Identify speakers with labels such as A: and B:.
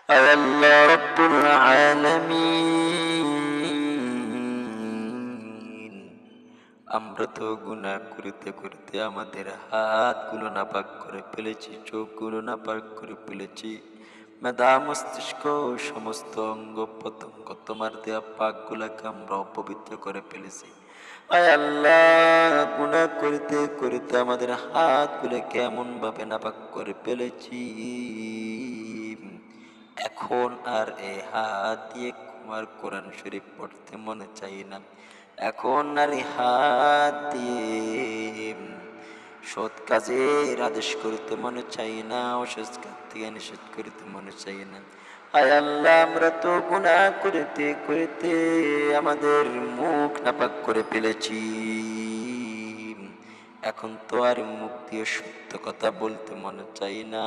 A: আয় আল্লাহ রব্বুল আলামিন, আমরা তো গুনাহ করতে করতে আমাদের হাতগুলো নাপাক করে ফেলেছি, চোখগুলো নাপাক করে ফেলেছি, মেধা মস্তিষ্ক সমস্ত অঙ্গ প্রত্যঙ্গ তোমার দেয়া পাকগুলাকে আমরা অপবিত্র করে ফেলেছি। আয় আল্লাহ, গুনাহ করতে করতে আমাদের হাতগুলোকে এমন ভাবে নাপাক করে ফেলেছি, এখন আর এই হাত দিয়ে তোমার কোরআন শরীফ পড়তে মনে চাই না। এখন আর এই হাত দিয়ে সৎ কাজের আদেশ করতে মনে চাই না, অসৎ কাজ থেকে নিষেধ করতে মনে চাই না। আয় আল্লাহ, আমরা তো গুনাহ করতে করতে আমাদের মুখ নাপাক করে ফেলেছি, এখন তো আর মুখ দিয়ে সত্য কথা বলতে মনে চাই না।